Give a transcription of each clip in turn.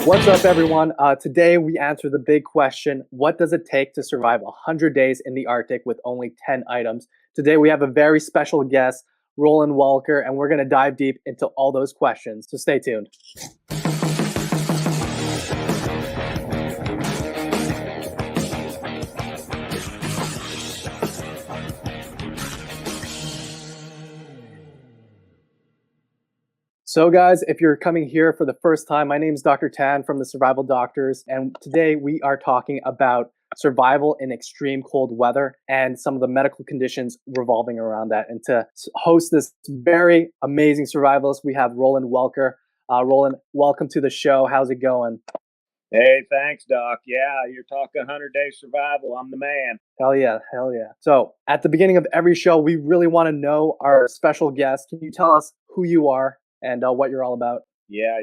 What's up, everyone? Today we answer the big question: what does it take to survive 100 days in the Arctic with only 10 items? Today we have a very special guest, Roland Welker, and we're going to dive deep into all those questions. So stay tuned. So guys, if you're coming here for the first time, my name is Dr. Tan from the Survival Doctors, and today we are talking about survival in extreme cold weather and some of the medical conditions revolving around that. And to host this very amazing survivalist, we have Roland Welker. Roland, welcome to the show. How's it going? Hey, thanks, Doc. Yeah, you're talking 100-day survival. I'm the man. Hell yeah, hell yeah. So at the beginning of every show, we really want to know our special guest. Can you tell us who you are and what you're all about? Yeah.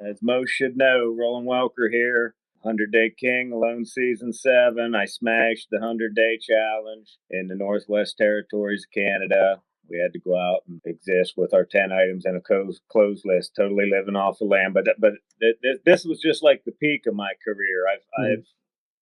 As most should know, Roland Welker here, 100-day king, alone season 7. I smashed the 100-day challenge in the Northwest Territories of Canada. We had to go out and exist with our 10 items and a closed list, totally living off the land. But this was just like the peak of my career. I've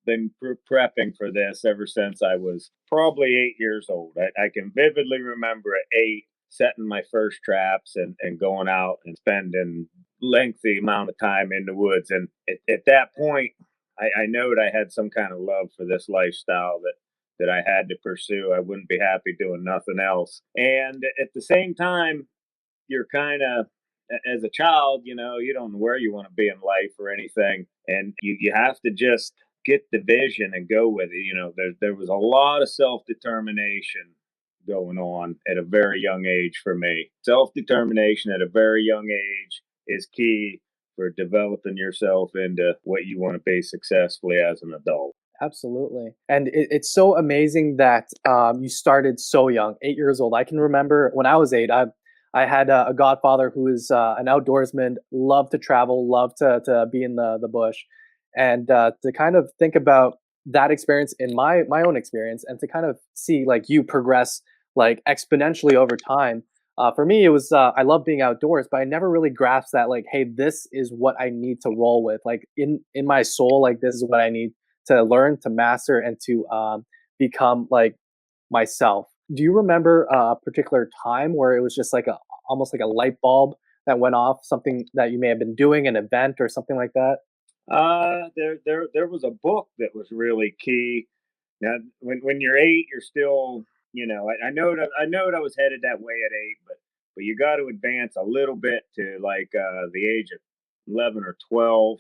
been prepping for this ever since I was probably 8 years old. I can vividly remember at 8 setting my first traps and going out and spending lengthy amount of time in the woods. And at that point, I knowed I had some kind of love for this lifestyle that I had to pursue. I wouldn't be happy doing nothing else. And at the same time, you're kind of, as a child, you don't know where you want to be in life or anything. And you have to just get the vision and go with it. There was a lot of self-determination going on at a very young age for me. Self-determination at a very young age is key for developing yourself into what you want to be successfully as an adult. Absolutely. And it's so amazing that you started so young, 8 years old. I can remember when I was 8, I had a godfather who is an outdoorsman, loved to travel, loved to be in the bush. And to kind of think about that experience in my own experience and to kind of see like you progress like exponentially over time. For me, it was I love being outdoors, but I never really grasped that like, hey, this is what I need to roll with. Like in my soul, like this is what I need to learn, to master, and to become like myself. Do you remember a particular time where it was just like almost like a light bulb that went off, something that you may have been doing, an event or something like that? There was a book that was really key. Now, when you're 8, you're still, I know I was headed that way at 8, but you got to advance a little bit to like the age of 11 or 12,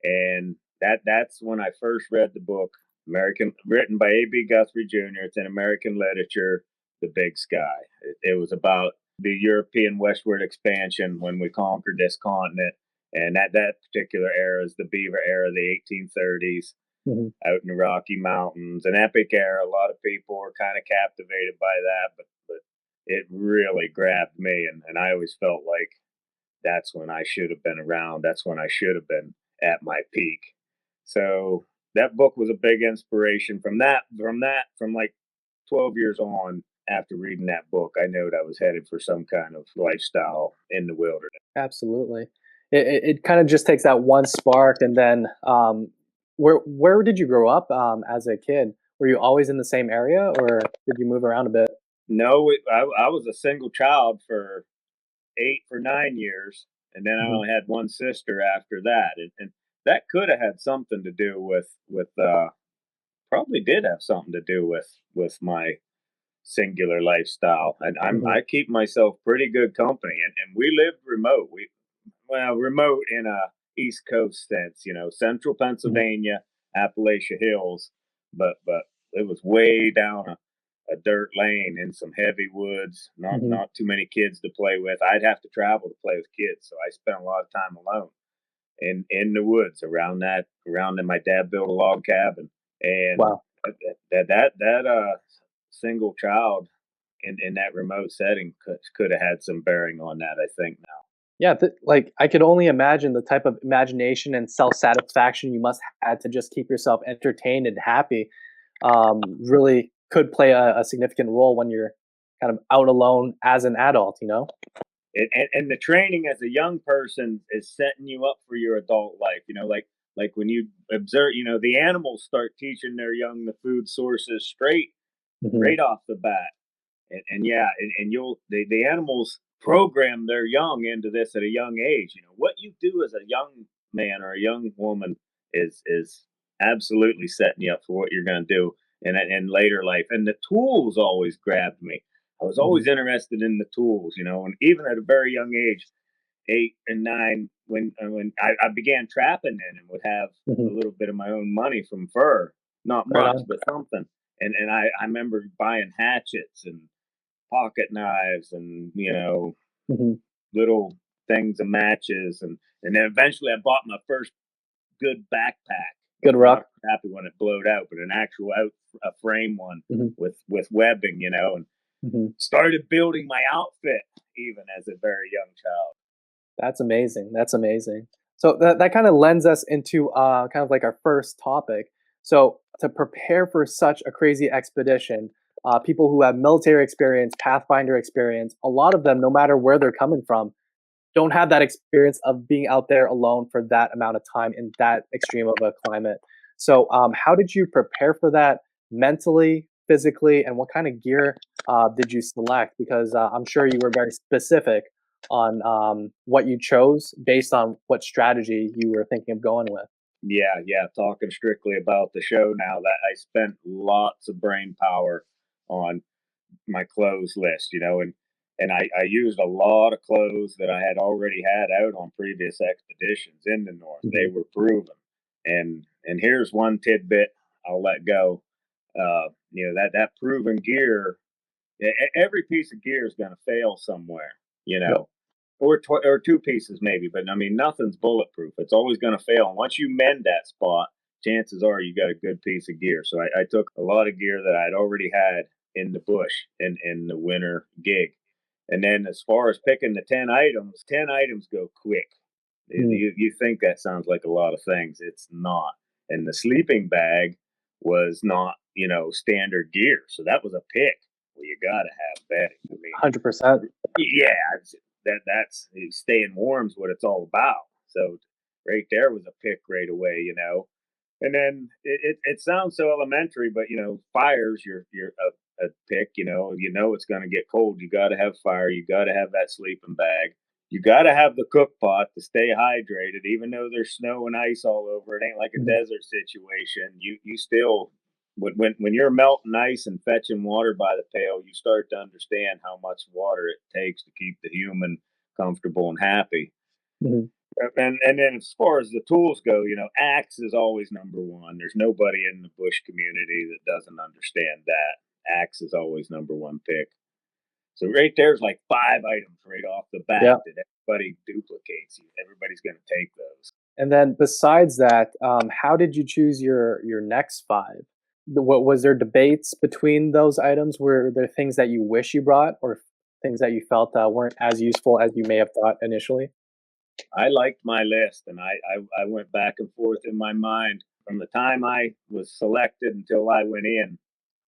and that's when I first read the book, written by A.B. Guthrie Jr. It's in American literature, The Big Sky. It was about the European westward expansion when we conquered this continent. And that particular era is the Beaver era, the 1830s, out in the Rocky Mountains. An epic era. A lot of people were kind of captivated by that, but it really grabbed me. And I always felt like that's when I should have been around. That's when I should have been at my peak. So that book was a big inspiration. From like 12 years on, after reading that book, I knew I was headed for some kind of lifestyle in the wilderness. Absolutely. It kind of just takes that one spark, and then where did you grow up as a kid? Were you always in the same area, or did you move around a bit? No, I was a single child for 9 years, and then I Mhm. only had one sister after that, and that could have had something to do with probably did have something to do with my singular lifestyle. And Mhm. I keep myself pretty good company, and we lived remote. Remote in a East Coast sense, central Mhm. Pennsylvania, Appalachia Hills, but it was way down a dirt lane in some heavy woods. Mhm. Not too many kids to play with. I'd have to travel to play with kids, so I spent a lot of time alone in the woods around that. Around that, my dad built a log cabin, and Wow. that single child in that remote setting could have had some bearing on that. I think now. Yeah, like I could only imagine the type of imagination and self satisfaction you must have to just keep yourself entertained and happy. Really could play a significant role when you're kind of out alone as an adult. And the training as a young person is setting you up for your adult life. Like when you observe, the animals start teaching their young the food sources Hmm. right off the bat. And yeah, and the animals program their young into this at a young age. What you do as a young man or a young woman is absolutely setting you up for what you're going to do in later life. And the tools always grabbed me. I was Hmm. always interested in the tools, and even at a very young age, 8 and 9, when I began trapping in and would have a Hmm. little bit of my own money from fur, not Right much, on. but something. And I remember buying hatchets and pocket knives and Hmm. little things of matches, and then eventually I bought my first good backpack. Good Not rock. happy when it blowed out, but an actual out a frame one Hmm. with webbing, and Hmm. started building my outfit even as a very young child. That's amazing. That's amazing. So that kind of lends us into kind of like our first topic. So to prepare for such a crazy expedition, people who have military experience, pathfinder experience, a lot of them, no matter where they're coming from, don't have that experience of being out there alone for that amount of time in that extreme of a climate. So, how did you prepare for that mentally, physically, and what kind of gear did you select? Because I'm sure you were very specific on what you chose based on what strategy you were thinking of going with. Yeah, yeah. Talking strictly about the show now, that I spent lots of brain power on my clothes list, and I used a lot of clothes that I had already had out on previous expeditions in the north. Hmm. They were proven, and here's one tidbit I'll let go. That proven gear. Every piece of gear is going to fail somewhere, you Yep. know, or two pieces maybe, but I mean nothing's bulletproof. It's always going to fail, and once you mend that spot, chances are you got a good piece of gear. So I took a lot of gear that I'd already had in the bush in the winter gig, and then as far as picking the 10 items go quick. Mm. You think that sounds like a lot of things? It's not. And the sleeping bag was not standard gear, so that was a pick. Well, you got to have bedding. I mean, 100%. yeah, that's staying warm is what it's all about. So right there was a pick right away. And then it sounds so elementary, but fires you're a pick. It's going to get cold. You got to have fire. You got to have that sleeping bag. You got to have the cook pot to stay hydrated, even though there's snow and ice all over. It ain't like a Mhm. desert situation. You still when you're melting ice and fetching water by the pail, you start to understand how much water it takes to keep the human comfortable and happy. Mhm. And then as far as the tools go, axe is always number one. There's nobody in the bush community that doesn't understand that. Axe is always number one pick. So right there's like 5 items right off the bat Yeah. that everybody duplicates. Everybody's going to take those. And then besides that, how did you choose your next 5? What was there debates between those items? Were there things that you wish you brought or things that you felt, weren't as useful as you may have thought initially? I liked my list, and I went back and forth in my mind from the time I was selected until I went in.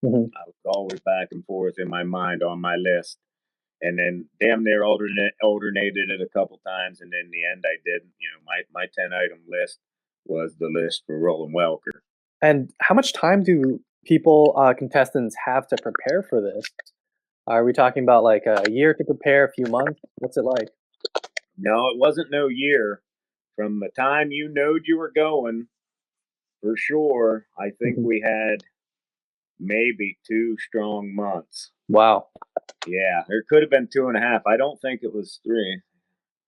Mhm. I was always back and forth in my mind on my list, and then damn near alternated it a couple times, and in the end I didn't. My 10 item list was the list for Roland Welker. And how much time do people, contestants have to prepare for this? Are we talking about, like, a year to prepare, a few months? What's it like? No, it wasn't no year. From the time you knowed you were going, for sure, I think Mhm. we had maybe 2 strong months. Wow. Yeah, there could have been 2.5. I don't think it was 3.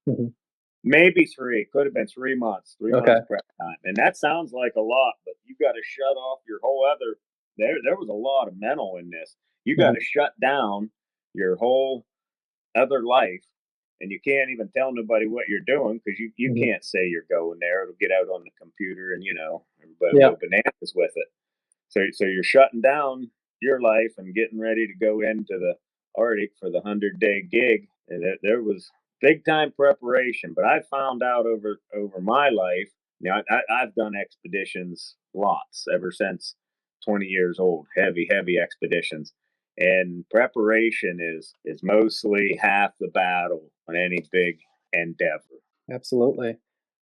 Mhm. Maybe 3. It could have been 3 months. 3 months Okay. prep time, and that sounds like a lot, but you got to shut off your whole other. There was a lot of mental in this. You got Mhm. to shut down your whole other life, and you can't even tell nobody what you're doing because you Mhm. can't say you're going there. It'll get out on the computer, and everybody will Yeah. go bananas with it. So you're shutting down your life and getting ready to go into the Arctic for the 100-day gig. And there was big time preparation. But I found out over my life, I've done expeditions lots ever since 20 years old, heavy expeditions. And preparation is mostly half the battle on any big endeavor. Absolutely.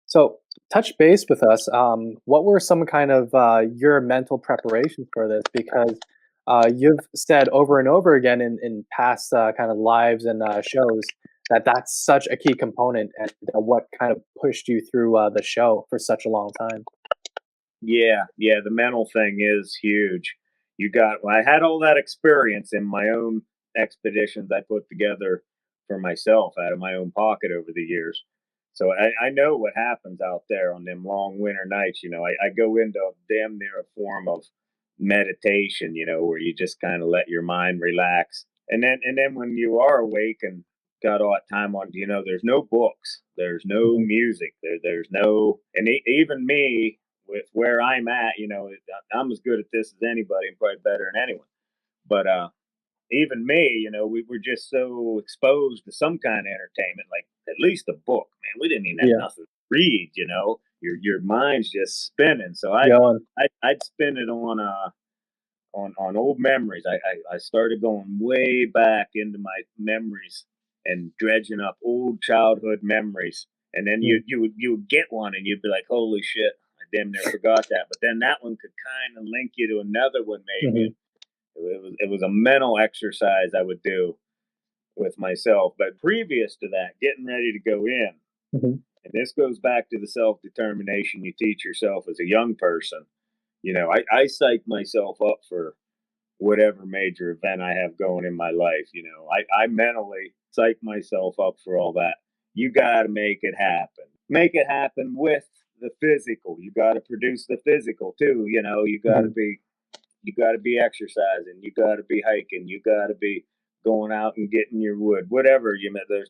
So, touch base with us. What were some kind of your mental preparations for this? Because you've said over and over again in past kind of lives and shows that that's such a key component, and what kind of pushed you through the show for such a long time. Yeah, yeah, the mental thing is huge. Well, I had all that experience in my own expeditions I put together for myself out of my own pocket over the years. So I know what happens out there on them long winter nights. I go into damn near a form of meditation, where you just kind of let your mind relax. And then when you are awake and got all that time on, there's no books, there's no Hmm. music, there's no, and even me, with where I'm at, I'm as good at this as anybody and probably better than anyone. But even me, we were just so exposed to some kind of entertainment, like at least a book. Man, we didn't even have Yeah, nothing to read. Your mind's just spinning. So going. I'd spin it on old memories. I started going way back into my memories and dredging up old childhood memories. And then Mm, you would get one and you'd be like, holy shit, I damn near forgot that. But then that one could kind of link you to another one maybe. mhm, And it was a mental exercise I would do with myself. But previous to that, getting ready to go in, mhm, and this goes back to the self determination you teach yourself as a young person. I psych myself up for whatever major event I have going in my life. I mentally psych myself up for all that. You got to make it happen. Make it happen with the physical. You got to produce the physical too. mhm. You got to be exercising. You got to be hiking. You got to be going out and getting your wood. Whatever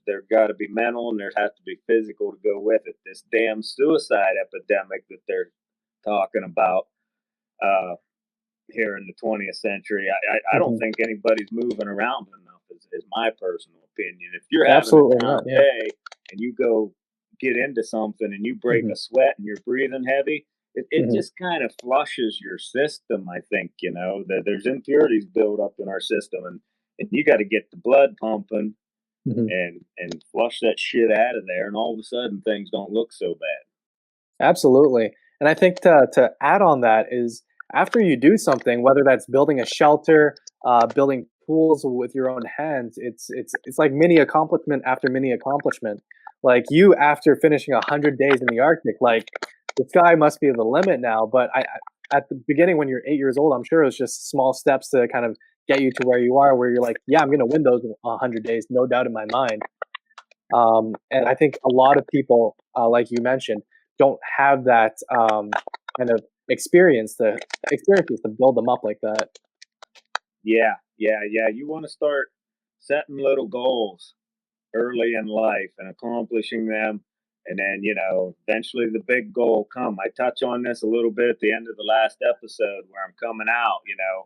there got to be mental and there has to be physical to go with it. This damn suicide epidemic that they're talking about. Uh, Here in the 20th century. I don't Mhm. think anybody's moving around enough, is my personal opinion. If you're having Absolutely a not. down Yeah. day and you go get into something and you break Mhm, a sweat and you're breathing heavy, it mhm, just kind of flushes your system. I think, that there's impurities built up in our system and you got to get the blood pumping mhm. and flush that shit out of there. And all of a sudden things don't look so bad. Absolutely. And I think to add on that is after you do something, whether that's building a shelter, building pools with your own hands, it's like mini accomplishment after mini accomplishment. Like you after finishing 100 days in the Arctic, like the sky must be the limit now. But at the beginning when you're 8 years old, I'm sure it was just small steps to kind of get you to where you are, where you're like, yeah, I'm gonna win those 100 days, no doubt in my mind. And I think a lot of people, like you mentioned, don't have that kind of experiences to build them up like that. Yeah, yeah, yeah. You want to start setting little goals early in life and accomplishing them. And then, eventually the big goal come. I touch on this a little bit at the end of the last episode where I'm coming out.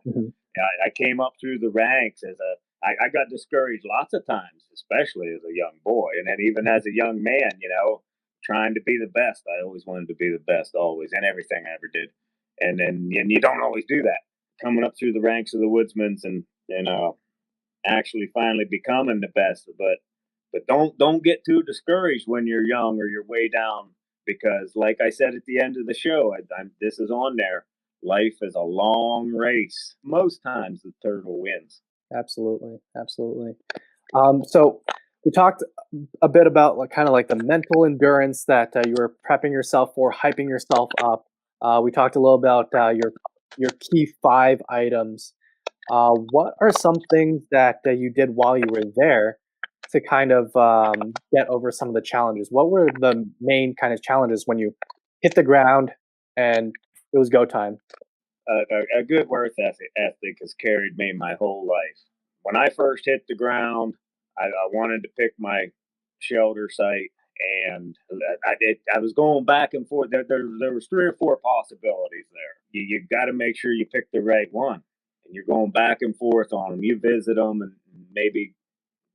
Mhm, I came up through the ranks I got discouraged lots of times, especially as a young boy. And then even mhm, as a young man, trying to be the best. I always wanted to be the best always in everything I ever did. And you don't always do that. Coming up through the ranks of the woodsmen and actually finally becoming the best. But don't get too discouraged when you're young or you're way down because, like I said at the end of the show, this is on there. Life is a long race. Most times the turtle wins. absolutely, absolutely. So we talked a bit about like kind of like the mental endurance that you were prepping yourself for, hyping yourself up. We talked a little about your key 5 items. What are some things that you did while you were there to kind of get over some of the challenges? What were the main kind of challenges when you hit the ground and it was go time? A good ethic has carried me my whole life. When I first hit the ground, I wanted to pick my shelter site, and I was going back and forth. There was 3 or 4 possibilities there. You got to make sure you pick the right one, and you're going back and forth on them. You visit them and maybe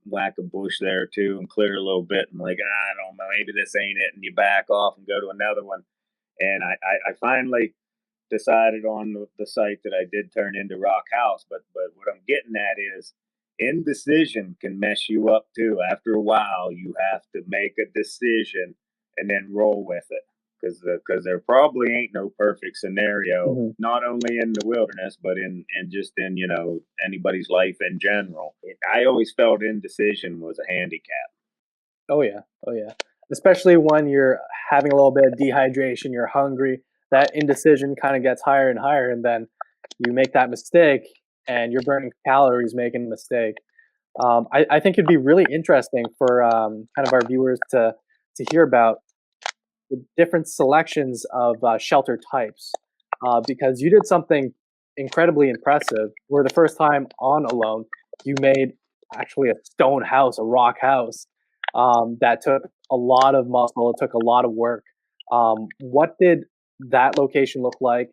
whack a bush there too and clear a little bit and like I don't know, maybe this ain't it, and you back off and go to another one. And I finally decided on the site that I did turn into Rock House. But what I'm getting at is indecision can mess you up too. After a while, you have to make a decision and then roll with it because there probably ain't no perfect scenario, Hmm. not only in the wilderness but in just in anybody's life in general. I always felt indecision was a handicap. Oh yeah, oh yeah. Especially when you're having a little bit of dehydration, you're hungry. That indecision kind of gets higher and higher, and then you make that mistake, and you're burning calories making a mistake. I think it'd be really interesting for kind of our viewers to hear about the different selections of shelter types, because you did something incredibly impressive. Where the first time on Alone, you made actually a stone house, a rock house, that took a lot of muscle. It took a lot of work. What did that location look like,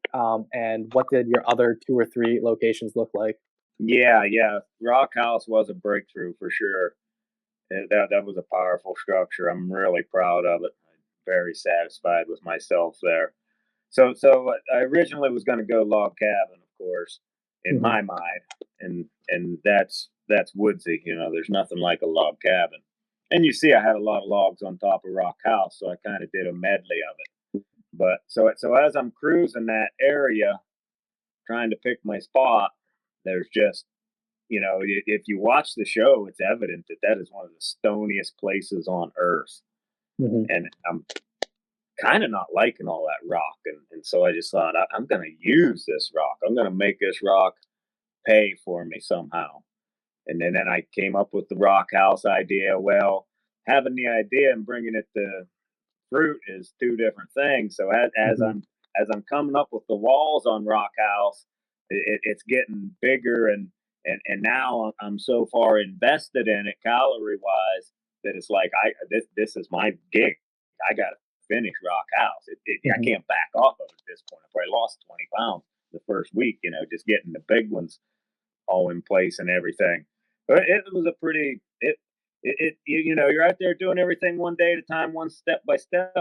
and what did your other two or three locations look like? Yeah. Rock House was a breakthrough for sure. That was a powerful structure. I'm really proud of it. I'm very satisfied with myself there. So I originally was going to go log cabin, of course, in Hmm. my mind, and that's woodsy. There's nothing like a log cabin. And you see, I had a lot of logs on top of Rock House, so I kind of did a medley of it. But so as I'm cruising that area, trying to pick my spot, there's just if you watch the show, it's evident that that is one of the stoniest places on earth. Hmm. And I'm kind of not liking all that rock. And so I just thought, I'm going to use this rock. I'm going to make this rock pay for me somehow. And then I came up with the rock house idea. Well, having the idea and bringing it to fruit is two different things. So Hmm. as I'm coming up with the walls on Rock House, it's getting bigger and now I'm so far invested in it calorie wise that it's like this is my gig. I got to finish Rock House. I Hmm. can't back off of it at this point. I probably lost 20 pounds the first week. Just getting the big ones all in place and everything. But it was a pretty you're out there doing everything one day at a time, one step by step.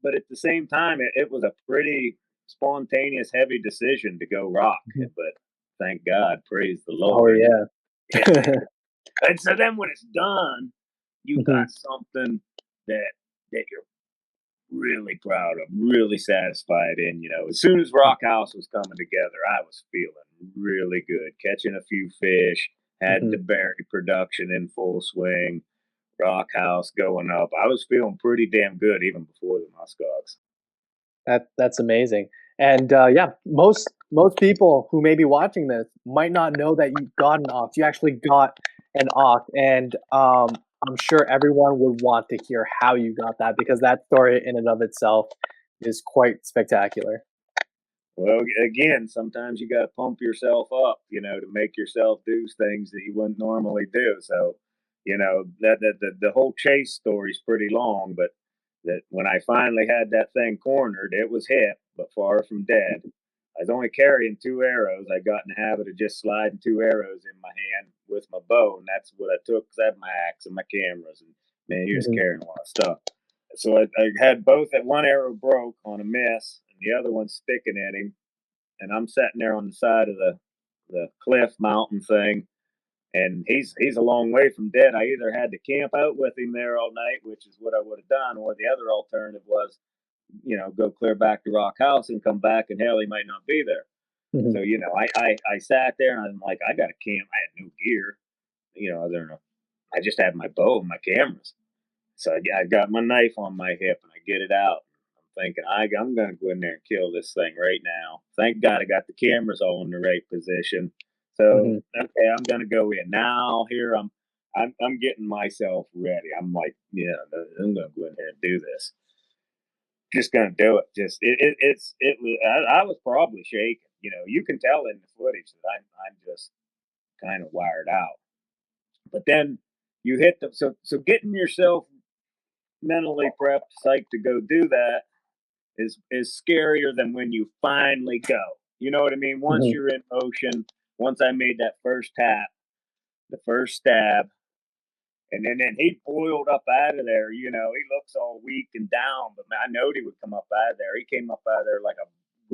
But at the same time, it was a pretty spontaneous, heavy decision to go rock. Hmm. But thank God, praise the Oh Lord. yeah. And so then when it's done, you Hmm. got something that you're really proud of, really satisfied in. As soon as Rock House was coming together, I was feeling really good. Catching a few fish, had Hmm. the berry production in full swing, Rock House going up. I was feeling pretty damn good even before the muskox. That's amazing. And yeah, most people who may be watching this might not know that you got an ox. You actually got an ox, and I'm sure everyone would want to hear how you got that, because that story in and of itself is quite spectacular. Well, again, sometimes you got to pump yourself up, to make yourself do things that you wouldn't normally do. So, that the whole chase story's pretty long, but that when I finally had that thing cornered, it was hit, but far from dead. I was only carrying two arrows. I got in the habit of just sliding two arrows in my hand with my bow, and that's what I took because I had my axe and my cameras, and man, you're just Hmm. carrying a lot of stuff. So I had both. That one arrow broke on a miss, and the other one sticking at him. And I'm sitting there on the side of the cliff mountain thing, and he's a long way from dead. I either had to camp out with him there all night, which is what I would have done, or the other alternative was, go clear back to Rock House and come back, and hell, he might not be there. Hmm. So I sat there and I'm like, I got to camp. I had no gear, other than I just had my bow and my cameras. So I got my knife on my hip and I get it out. I'm thinking I'm going to go in there and kill this thing right now. Thank God I got the cameras all in the right position. So Hmm. okay, I'm going to go in now. Here I'm getting myself ready. I'm like, yeah, I'm going to go in there and do this. Just going to do it. Just it was. I was probably shaking. You can tell in the footage that I'm just kind of wired out. But then you hit the so getting yourself mentally prepped, psyched to go do that is scarier than when you finally go. You know what I mean? Once Hmm. you're in motion, once I made that first tap, the first stab, and then he boiled up out of there. He looks all weak and down, but man, I knowed he would come up out of there. He came up out of there like a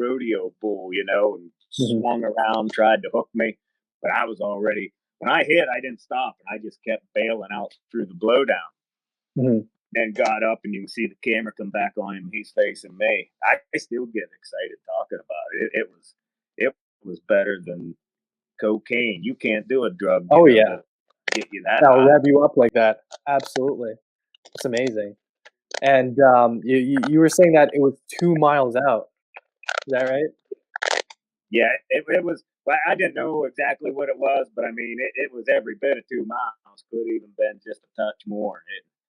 rodeo bull, and Hmm. swung around, tried to hook me. But I was already, when I hit, I didn't stop. And I just kept bailing out through the blowdown. Hmm. Then got up, and you can see the camera come back on him. He's facing me. I still get excited talking about it. It was better than cocaine. You can't do a drug, Oh yeah, to get you that that'll high. rev you up like that. Absolutely, it's amazing. And you were saying that it was 2 miles out. Is that right? Yeah, it was. Well, I didn't know exactly what it was, but I mean, it was every bit of 2 miles. Could even been just a touch more.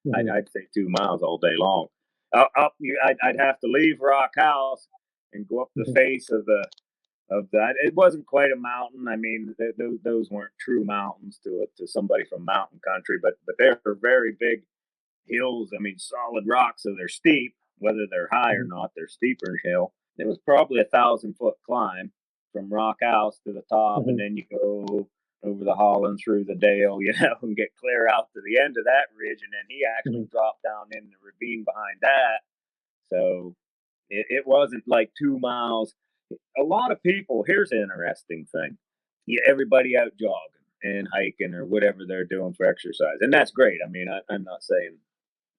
Hmm. I'd say 2 miles all day long. I'd have to leave Rock House and go up the Hmm. face of that. It wasn't quite a mountain. I mean, those weren't true mountains to somebody from mountain country, but they're very big hills. I mean, solid rocks, so they're steep. Whether they're high or Hmm. not, they're steeper hill. It was probably 1,000-foot climb from Rock House to the top, and Hmm. then you go over the Holland through the Dale, and get clear out to the end of that ridge, and then he actually Hmm. dropped down in the ravine behind that. So it wasn't like 2 miles. A lot of people. Here's an interesting thing. Yeah, everybody out jogging and hiking or whatever they're doing for exercise, and that's great. I mean, I'm not saying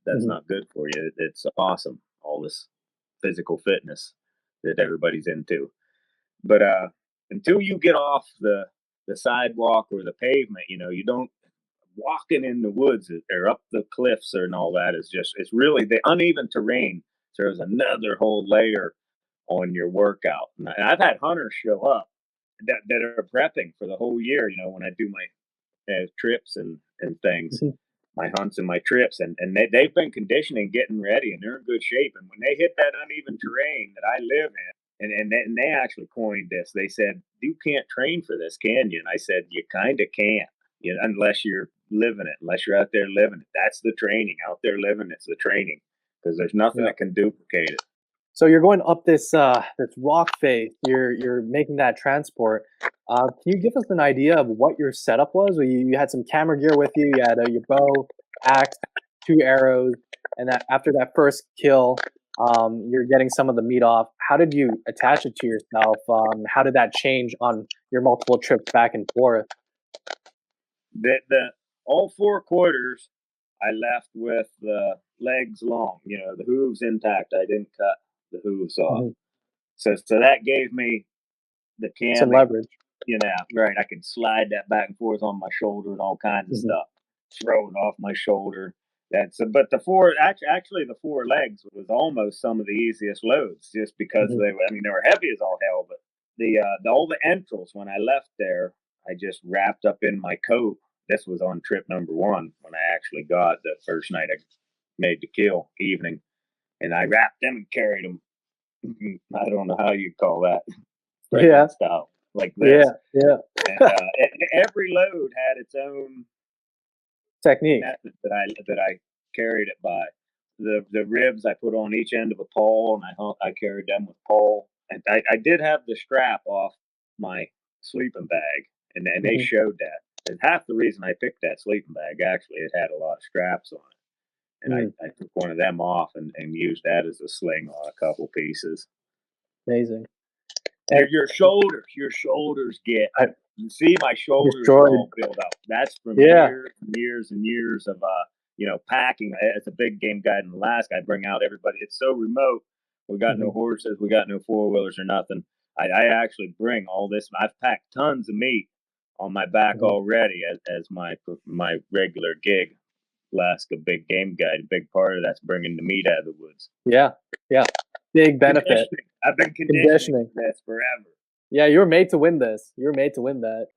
that's Hmm. not good for you. It's awesome, all this physical fitness that everybody's into. But until you get off the sidewalk or the pavement, you don't walking in the woods or up the cliffs and all that is just it's really the uneven terrain. So there's another whole layer on your workout. And I've had hunters show up that are prepping for the whole year. When I do my trips and things, Hmm. my hunts and my trips, and they've been conditioning, getting ready, and they're in good shape. And when they hit that uneven terrain that I live in, and they actually coined this, they said, "You can't train for this, can you?" And I said, "You kind of can't, unless you're living it, unless you're out there living it. That's the training. Out there living it's the training, because there's nothing Yeah. that can duplicate it." So you're going up this rock face. You're making that transport. Can you give us an idea of what your setup was? You had some camera gear with you. You had your bow, axe, 2 arrows, and that after that first kill, you're getting some of the meat off. How did you attach it to yourself? How did that change on your multiple trips back and forth? The all four quarters I left with the legs long, the hooves intact. I didn't cut the hooves off. Mhm. So that gave me the Some camming, leverage. right. I could slide that back and forth on my shoulder and all kinds of Mhm. stuff. Throw it off my shoulder. But the four actually the four legs was almost some of the easiest loads, just because Mhm. they were heavy as all hell. But the all the entrails when I left there, I just wrapped up in my coat. This was on trip number one when I actually got the first night I made the kill evening, and I wrapped them and carried them. I don't know how you call that, Yeah, pregnant style, like yeah, this. yeah. And every load had its own Technique. method that I carried it by. The ribs I put on each end of a pole, and I carried them with pole. And I did have the strap off my sleeping bag, and they Mhm. showed that. And half the reason I picked that sleeping bag, actually, it had a lot of straps on it. And Mm. I took one of them off and used that as a sling on a couple pieces. Amazing. And Your shoulders get. I You see, my shoulders are destroyed. all built up. That's from Yeah. years and years and years of packing. As a big game guide in Alaska, I bring out everybody. It's so remote. We got no Mhm. horses. We got no four wheelers or nothing. I actually bring all this. I've packed tons of meat on my back Mhm. already as my regular gig. Alaska big game guide. A big part of that's bringing the meat out of the woods. Yeah, yeah. Big benefit. Conditioning. I've been conditioning Conditioning. for this forever. Yeah, you were made to win this. You were made to win that.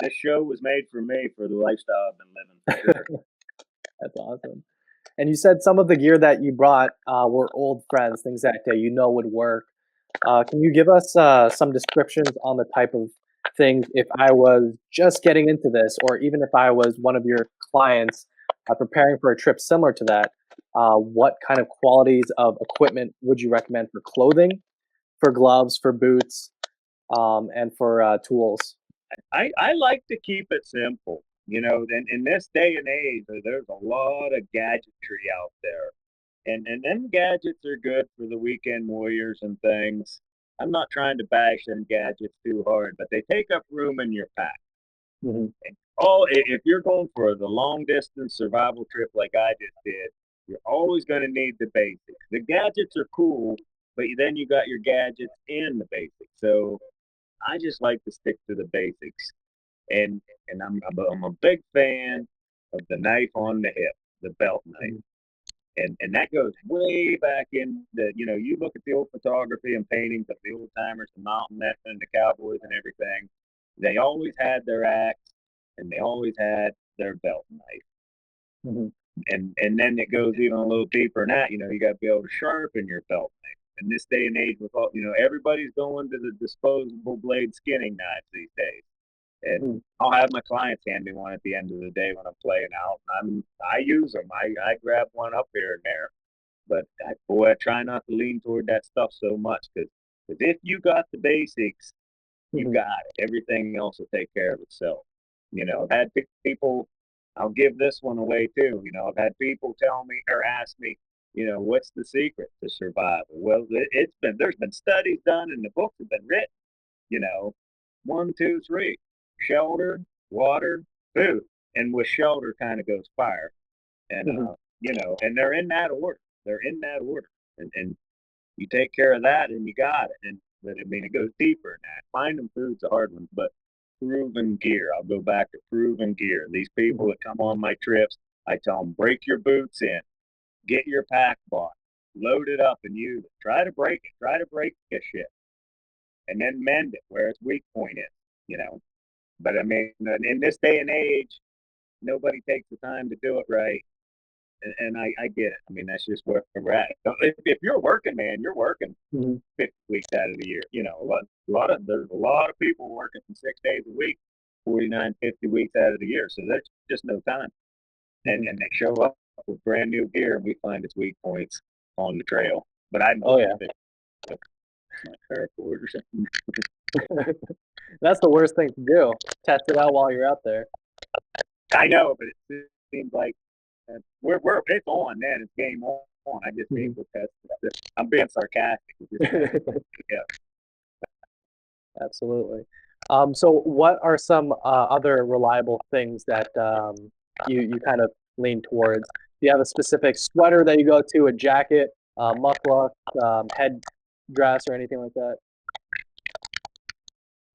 This show was made for me for the lifestyle I've been living for sure. That's awesome. And you said some of the gear that you brought were old friends, things that would work. Can you give us some descriptions on the type of things if I was just getting into this, or even if I was one of your clients preparing for a trip similar to that? What kind of qualities of equipment would you recommend for clothing, for gloves, for boots, and for tools? I like to keep it simple. In this day and age, there's a lot of gadgetry out there. And them gadgets are good for the weekend warriors and things. I'm not trying to bash them gadgets too hard, but they take up room in your pack. Hmm. Oh, if you're going for the long distance survival trip like I just did, you're always going to need the basics. The gadgets are cool, but then you got your gadgets and the basics. So I just like to stick to the basics, and I'm a big fan of the knife on the hip, the belt knife, and that goes way back in the you look at the old photography and paintings of the old timers, the mountain men and the cowboys and everything. They always had their axe and they always had their belt knife. Hmm. And then it goes even a little deeper than that. You got to be able to sharpen your belt knife. In this day and age, with all everybody's going to the disposable blade skinning knives these days. And I'll have my clients hand me one at the end of the day when I'm playing out. I use them. I grab one up here and there. But I try not to lean toward that stuff so much because if you got the basics, you Hmm. got it. Everything else will take care of itself. I've had people. I'll give this one away too. I've had people tell me or ask me, what's the secret to survival? Well, there's been studies done and the books have been written. You know, 1, 2, 3, shelter, water, food, and with shelter kind of goes fire, and Hmm. and they're in that order. They're in that order, and you take care of that, and you got it. And but I mean, it goes deeper than that. Finding food's a hard one, but proven gear. I'll go back to proven gear. These people that come on my trips, I tell them break your boots in, get your pack bought, load it up, and use it. Try to break it. Try to break this shit, and then mend it where its weak point is. You know. But I mean, in this day and age, nobody takes the time to do it right. And I get it. I mean, that's just where we're at. If you're working, man, you're working Hmm. 50 weeks out of the year. There's a lot of people working 6 days a week, 49, 50 weeks out of the year. So there's just no time. Hmm. And they show up with brand new gear and we find its weak points on the trail. But I Oh most yeah. of it with my paracord or something. That's the worst thing to do. Test it out while you're out there. I know, but it seems like we're it's on, man. It's game on. I just need Hmm. to test it. I'm being sarcastic. Yeah. Absolutely. So what are some other reliable things that you kind of lean towards? Do you have a specific sweater that you go to, a jacket, muckluck, head dress, or anything like that?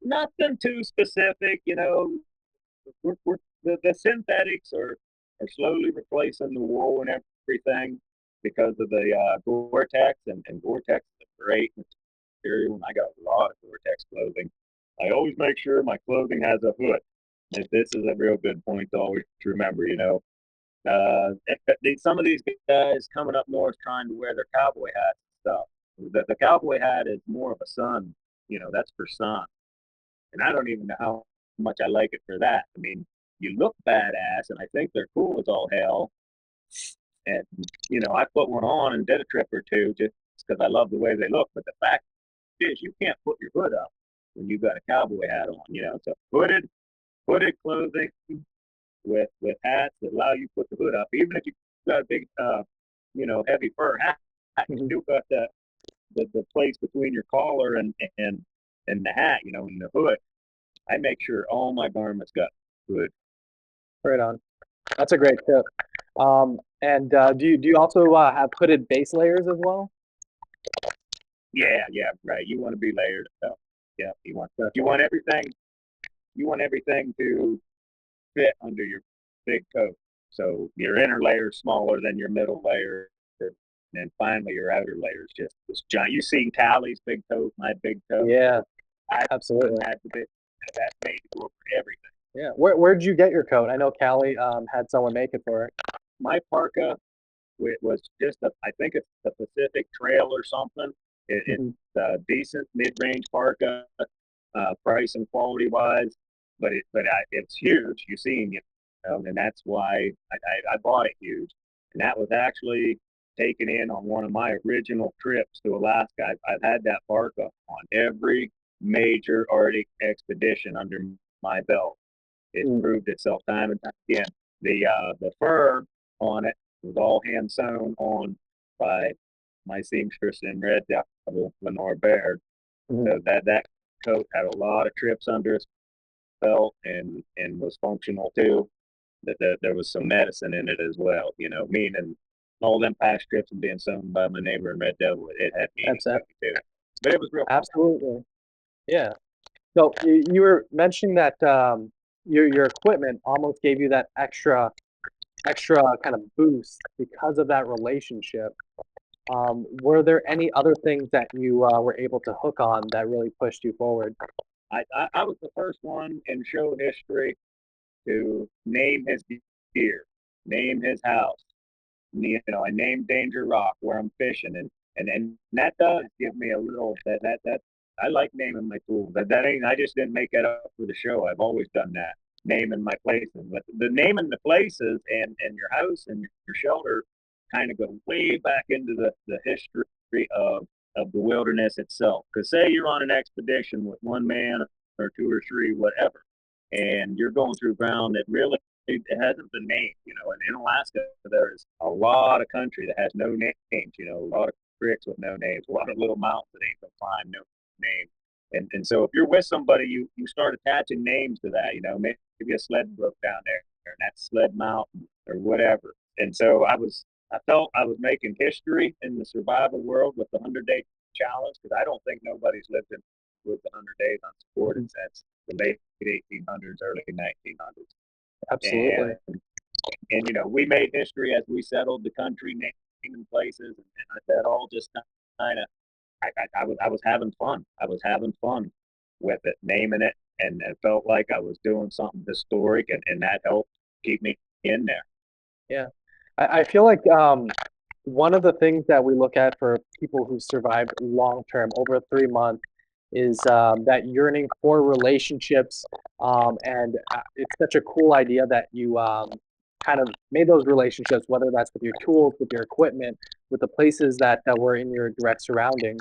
Nothing too specific, we're the synthetics are slowly replacing the wool and everything because of the Gore-Tex, and Gore-Tex is a great material. And I got a lot of Gore-Tex clothing. I always make sure my clothing has a hood. This is a real good point to always remember. Some of these guys coming up north trying to wear their cowboy hats and stuff. The cowboy hat is more of a sun. That's for sun, and I don't even know how much I like it for that. I mean, you look badass, and I think they're cool as all hell. And I put one on and did a trip or two just because I love the way they look. But the fact is, you can't put your hood up when you've got a cowboy hat on. It's a hooded clothing with hats that allow you to put the hood up. Even if you got a big, heavy fur hat, you Hmm. still got the place between your collar and the hat, and the hood. I make sure all my garments got hood. Right on. That's a great tip. And do you also have hooded base layers as well? Yeah, yeah, right. You want to be layered. So, yeah, you want everything to fit under your big coat. So your inner layer is smaller than your middle layer, and then finally your outer layer is just this giant. You seen Callie's big coat, my big coat. Yeah, I absolutely. had to be that made for everything. Yeah. Where'd you get your coat? I know Callie had someone make it for her. My parka was just I think it's the Pacific Trail or something. It's Hmm. a decent mid-range parka, price and quality wise, but it's huge. You seen and that's why I bought it huge, and that was actually taken in on one of my original trips to Alaska. I've had that parka on every major Arctic expedition under my belt. It's Mm. proved itself time and time again. The fur on it was all hand sewn on by my seamstress in Red Devil, Lenore Baird. Mhm. So that coat had a lot of trips under its belt and was functional too. That there was some medicine in it as well. Meaning all them past trips and being sewn by my neighbor in Red Devil, it had meaning That's to me too. But it was real comfortable. absolutely. Yeah. So you were mentioning that your equipment almost gave you that extra kind of boost because of that relationship. Were there any other things that you were able to hook on that really pushed you forward? I was the first one in show history to name his gear, name his house. I named Danger Rock where I'm fishing, and that does give me a little that I like naming my tools. That ain't I just didn't make that up for the show. I've always done that, naming my places. But the naming the places and your house and your shelter kind of go way back into the history of the wilderness itself. Because say you're on an expedition with one man or two or three, whatever, and you're going through ground that really it hasn't been named. And in Alaska, there's a lot of country that has no names. A lot of creeks with no names, a lot of little mountains that ain't been climbed, no name. And so if you're with somebody, you start attaching names to that. Maybe a sled broke down there, and that's Sled Mountain or whatever. And so I felt I was making history in the survival world with the 100-day challenge because I don't think nobody's lived in with the 100 days unsupported since the late 1800s, early 1900s. Absolutely. And we made history as we settled the country, naming places, and that all just kind of I was having fun. I was having fun with it, naming it, and it felt like I was doing something historic, and that helped keep me in there. Yeah. I feel like one of the things that we look at for people who survived long term over 3 months is that yearning for relationships. And it's such a cool idea that you kind of made those relationships, whether that's with your tools, with your equipment, with the places that were in your direct surroundings.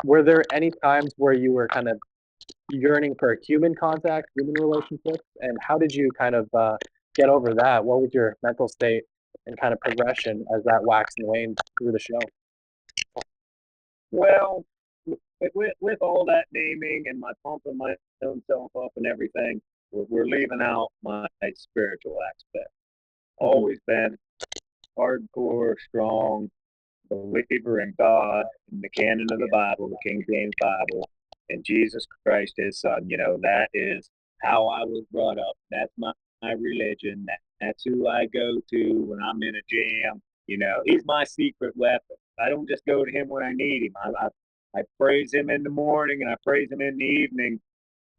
Were there any times where you were kind of yearning for human contact, human relationships, and how did you kind of get over that? What was your mental state and kind of progression as that waxed and waned through the show? Well, with all that naming and my pumping my own self up and everything, we're leaving out my spiritual aspect. Mhm. Always been hardcore, strong believer in God, in the canon of the Bible, the King James Bible, and Jesus Christ, his son. That is how I was brought up. That's my religion. That's who I go to when I'm in a jam. He's my secret weapon. I don't just go to him when I need him. I praise him in the morning and I praise him in the evening.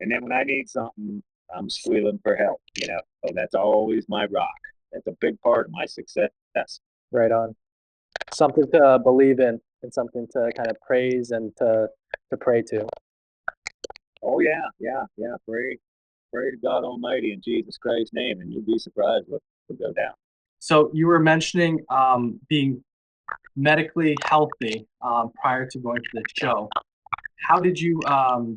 And then when I need something, I'm squealing for help. So that's always my rock. That's a big part of my success. Right on. Something to believe in and something to kind of praise and to pray to. Oh yeah, yeah, yeah. Pray to God Almighty in Jesus Christ's name, and you'll be surprised what will go down. So you were mentioning being medically healthy prior to going to the show. How did you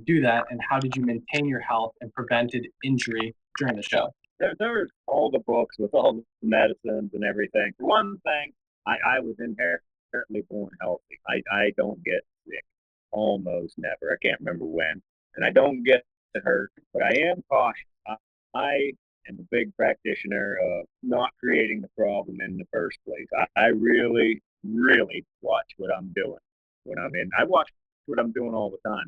do that, and how did you maintain your health and prevented injury during the show? There's all the books with all the medicines and everything. For one thing, I was inherently born healthy. I don't get sick, almost never. I can't remember when, and I don't get hurt, but I am cautious. I am a big practitioner of not creating the problem in the first place. I really, really watch what I'm doing when I'm in. I watch what I'm doing all the time.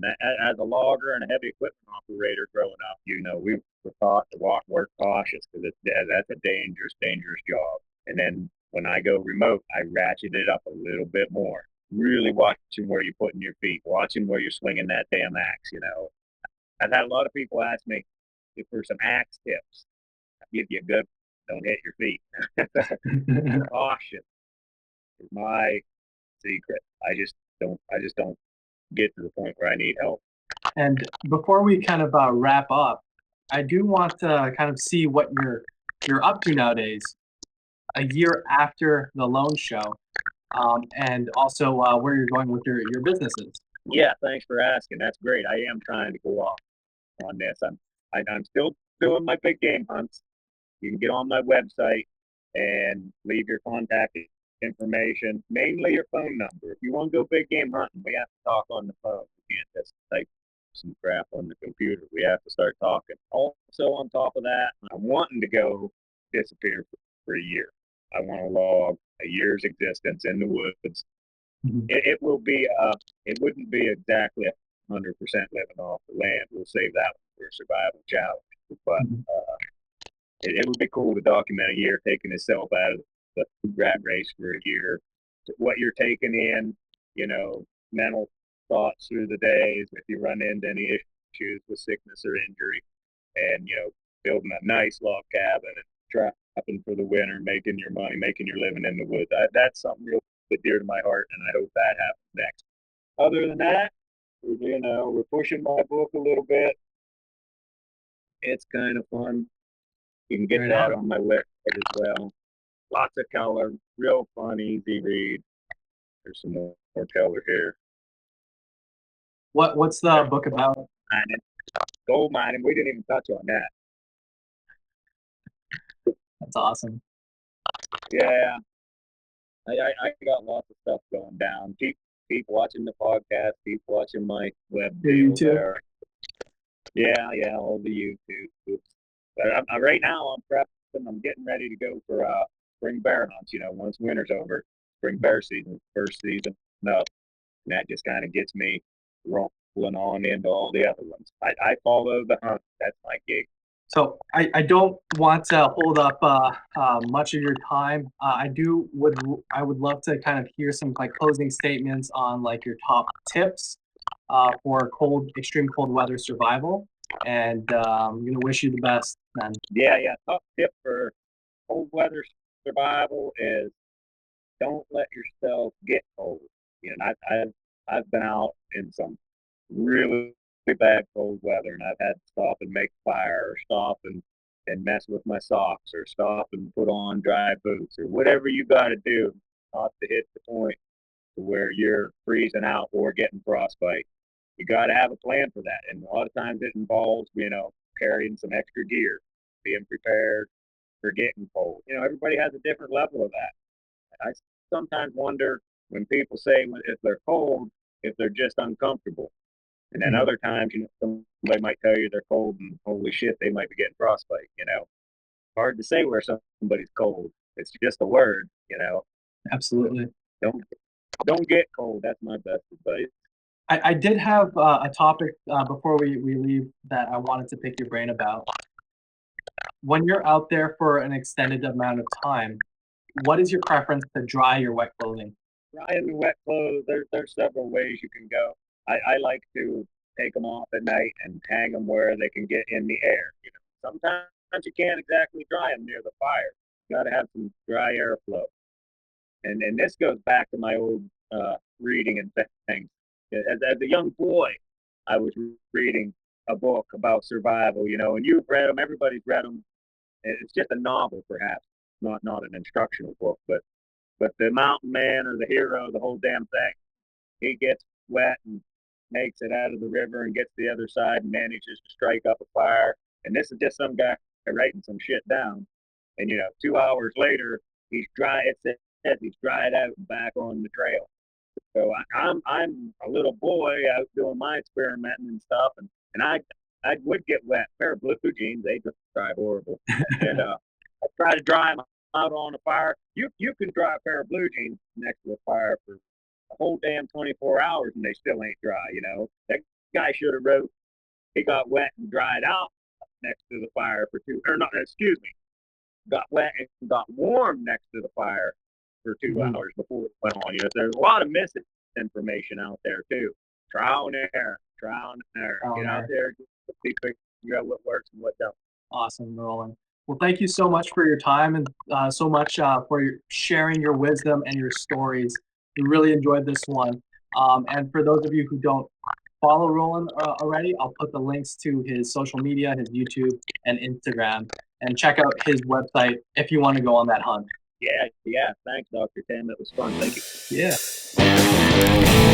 As a logger and a heavy equipment operator growing up, we were taught to work cautious because that's a dangerous, dangerous job. And then when I go remote, I ratchet it up a little bit more. Really watching where you're putting your feet, watching where you're swinging that damn axe. I've had a lot of people ask me for some axe tips. I give you a good, don't hit your feet. Caution is my secret. I just don't get to the point where I need help. And before we kind of wrap up, I do want to kind of see what you're up to nowadays, a year after the loan show, and also where you're going with your businesses. Yeah, thanks for asking. That's great. I am trying to go off on this. I'm still doing my big game hunts. You can get on my website and leave your contact information, mainly your phone number. If you want to go big game hunting, we have to talk on the phone. We can't just type some crap on the computer. We have to start talking. Also, on top of that, I'm wanting to go disappear for a year. I want to log a year's existence in the woods. Mm-hmm. It will be, it wouldn't be exactly 100% living off the land. We'll save that one for a survival challenge. But it would be cool to document a year taking yourself out of the rat race for a year. What you're taking in, you know, mental thoughts through the days, if you run into any issues with sickness or injury, and, you know, building a nice log cabin and trapping for the winter, making your money, making your living in the woods. That's something real dear to my heart, and I hope that happens next. Other than that, you know, we're pushing my book a little bit. It's kind of fun. You can get that on my website as well. Lots of color, real fun, easy read. There's some more color here. What's the book about? Gold mining. We didn't even touch on that. That's awesome. Yeah. I got lots of stuff going down. Keep watching the podcast. Keep watching my web deal there. Yeah, all the YouTube. But right now, I'm prepping. I'm getting ready to go for spring bear hunts. You know, once winter's over, spring bear season, first season up, and that just kind of gets me rolling on into all the other ones. I follow the hunt. That's my gig. So I don't want to hold up much of your time. I would love to kind of hear some like closing statements on like your top tips for extreme cold weather survival, and I'm gonna wish you the best, man. Yeah. Top tip for cold weather survival is don't let yourself get cold. You know, I've been out in some really bad cold weather, and I've had to stop and make fire, or stop and mess with my socks, or stop and put on dry boots, or whatever you got to do not to hit the point to where you're freezing out or getting frostbite. You got to have a plan for that, and a lot of times it involves, you know, carrying some extra gear, being prepared for getting cold. You know, everybody has a different level of that. I sometimes wonder when people say if they're cold, if they're just uncomfortable. And then other times, you know, somebody might tell you they're cold, and holy shit, they might be getting frostbite. You know, hard to say where somebody's cold. It's just a word, you know. Absolutely. Don't get cold. That's my best advice. I did have a topic before we leave that I wanted to pick your brain about. When you're out there for an extended amount of time, what is your preference to dry your wet clothing? Drying the wet clothes, there's several ways you can go. I like to take them off at night and hang them where they can get in the air. You know, sometimes you can't exactly dry them near the fire. You got to have some dry airflow. And this goes back to my old reading and things. As a young boy, I was reading a book about survival, you know, and you've read them. Everybody's read them. It's just a novel, perhaps, not an instructional book, but the mountain man or the hero, the whole damn thing, he gets wet and makes it out of the river and gets to the other side and manages to strike up a fire. And this is just some guy writing some shit down. And, you know, 2 hours later, he's dry. It says he's dried out and back on the trail. So I'm a little boy out doing my experimenting and stuff, and I would get wet. A pair of blue jeans, they just dry horrible. And I try to dry them out on a fire. You can dry a pair of blue jeans next to a fire for a whole damn 24 hours, and they still ain't dry. You know, that guy should have wrote he got wet and dried out next to the fire for got wet and got warm next to the fire for 2 hours before it went on. You know, there's a lot of misinformation out there too. Trial and error. Get out there, figure out what works and what don't. Awesome, Roland. Well, thank you so much for your time, and so much for sharing your wisdom and your stories. We really enjoyed this one. And for those of you who don't follow Roland already, I'll put the links to his social media, his YouTube and Instagram, and check out his website if you want to go on that hunt. Yeah. Thanks, Dr. Tim. It was fun. Thank you. Yeah.